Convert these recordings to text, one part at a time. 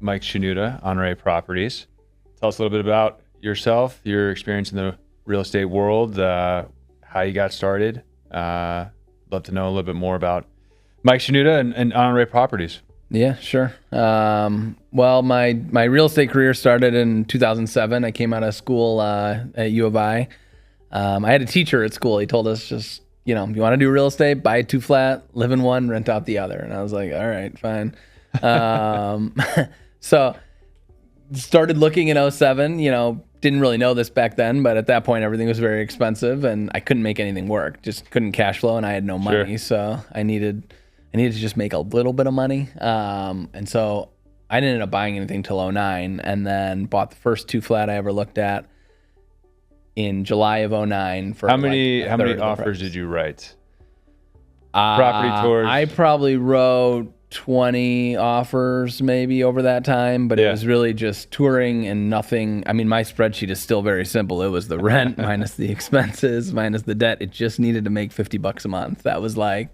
Mike Shenouda, Honore Properties. Tell us a little bit about yourself, your experience in the real estate world, how you got started. Love to know a little bit more about Mike Shenouda and Honore Properties. Yeah, sure. Well, my real estate career started in 2007. I came out of school at U of I. I had a teacher at school. He told us just, you want to do real estate, buy a 2-flat, live in one, rent out the other. And I was like, all right, fine. So started looking in '07, didn't really know this back then, but at that point, everything was very expensive and I couldn't make anything work. Just couldn't cash flow and I had no money. Sure. So I needed to just make a little bit of money. And so I didn't end up buying anything till '09 and then bought the first 2-flat I ever looked at in July of '09. For how many offers did you write? Property tours? I probably wrote 20 offers maybe over that time, but it was really just touring and nothing. I mean, my spreadsheet is still very simple. It was the rent minus the expenses minus the debt. It just needed to make $50 a month. That was like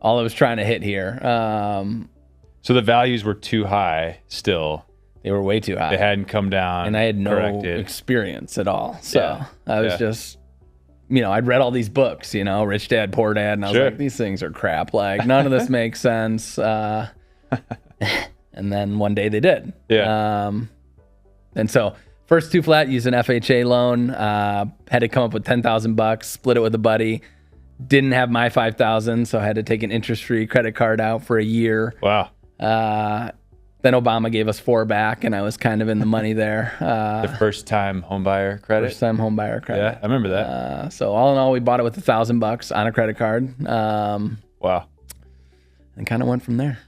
all I was trying to hit here. So the values were too high still. They were way too high. They hadn't come down. And I had no experience at all. So I was just, I'd read all these books, Rich Dad, Poor Dad. And I was like, these things are crap. Like, none of this makes sense. And then one day they did. Yeah. And so first 2-flat, used an FHA loan, had to come up with $10,000, split it with a buddy. Didn't have my $5,000, so I had to take an interest-free credit card out for a year. Wow. Then Obama gave us 4 back, and I was kind of in the money there. The first-time homebuyer credit? First-time homebuyer credit. Yeah, I remember that. So all in all, we bought it with $1,000 on a credit card. Wow. And kind of went from there.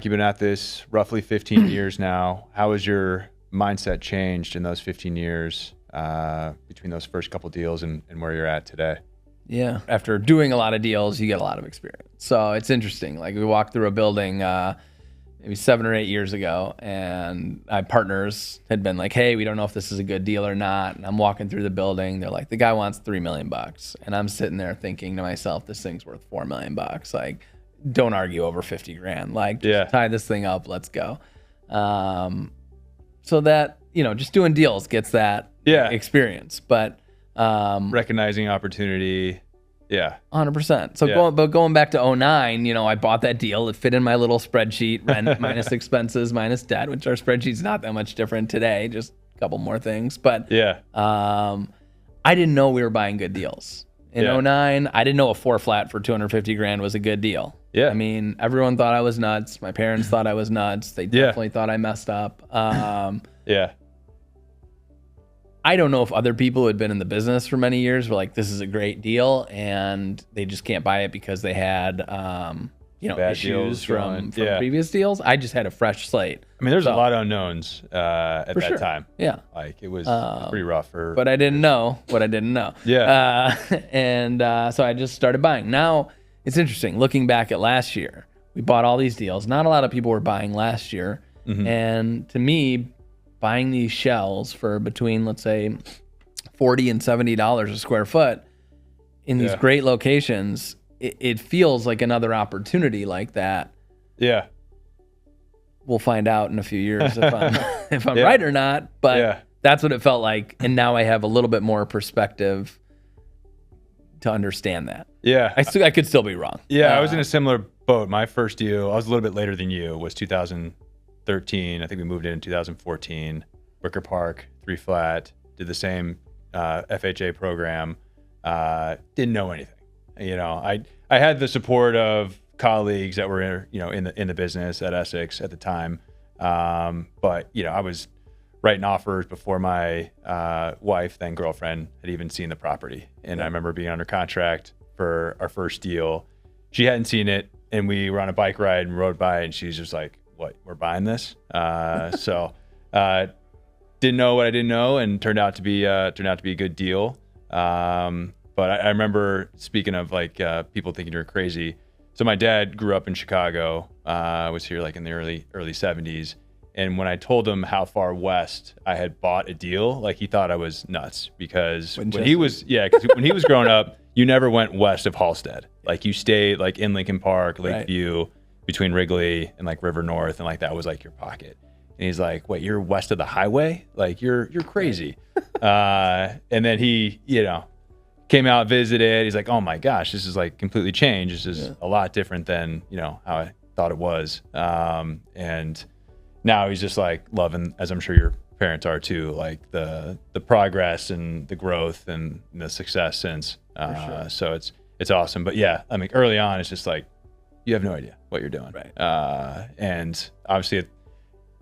You've been at this roughly 15 years now. How has your mindset changed in those 15 years between those first couple deals and where you're at today? Yeah. After doing a lot of deals, you get a lot of experience. So it's interesting. Like we walked through a building maybe 7 or 8 years ago, and my partners had been like, hey, we don't know if this is a good deal or not. And I'm walking through the building. They're like, the guy wants $3 million. And I'm sitting there thinking to myself, this thing's worth $4 million. Like, don't argue over 50 grand. Like, just tie this thing up. Let's go. So that, just doing deals gets that experience. But recognizing opportunity. Yeah. 100%. So going back to '09, I bought that deal. It fit in my little spreadsheet, rent minus expenses minus debt, which our spreadsheet's not that much different today, just a couple more things. But I didn't know we were buying good deals. In '09, I didn't know a 4-flat for 250 grand was a good deal. Yeah. I mean, everyone thought I was nuts. My parents thought I was nuts. They definitely thought I messed up. I don't know if other people who had been in the business for many years were like, this is a great deal, and they just can't buy it because they had, issues from previous deals. I just had a fresh slate. I mean, there's a lot of unknowns at that time. Yeah. Like it was pretty rough. But I didn't know what I didn't know. Yeah. So I just started buying. Now, it's interesting. Looking back at last year, we bought all these deals. Not a lot of people were buying last year. Mm-hmm. And to me, buying these shells for between, let's say, $40 and $70 a square foot in these great locations, it feels like another opportunity like that. Yeah. We'll find out in a few years if I'm right or not, but that's what it felt like. And now I have a little bit more perspective to understand that. Yeah. I could still be wrong. Yeah, I was in a similar boat. My first deal, I was a little bit later than you, was 2013. I think we moved in 2014. Wicker Park, 3-flat, did the same FHA program. Didn't know anything. I had the support of colleagues that were in the business at Essex at the time. But I was writing offers before my wife, then girlfriend, had even seen the property. And I remember being under contract for our first deal. She hadn't seen it, and we were on a bike ride and rode by, and she's just like, what, we're buying this? So didn't know what I didn't know, and turned out to be a good deal. But I remember, speaking of like people thinking you're crazy. So my dad grew up in Chicago, was here like in the early 70s. And when I told him how far west I had bought a deal, like he thought I was nuts, because when he was growing up, you never went west of Halstead. Like you stayed like in Lincoln Park, Lakeview, between Wrigley and like River North, and like that was like your pocket. And he's like, wait, you're west of the highway? Like, you're crazy. And then he, came out, visited. He's like, oh my gosh, this is like completely changed. This is a lot different than, how I thought it was. And now he's just like loving, as I'm sure your parents are too, like the progress and the growth and the success since. Sure. So it's awesome. But yeah, I mean, early on, it's just like, you have no idea what you're doing. Right. And obviously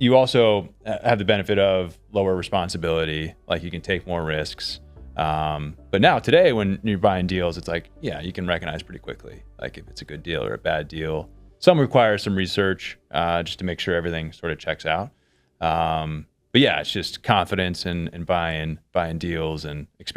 you also have the benefit of lower responsibility. Like you can take more risks. But now today when you're buying deals, it's like, yeah, you can recognize pretty quickly, like if it's a good deal or a bad deal. Some require some research, just to make sure everything sort of checks out. But yeah, it's just confidence and buying deals and experience.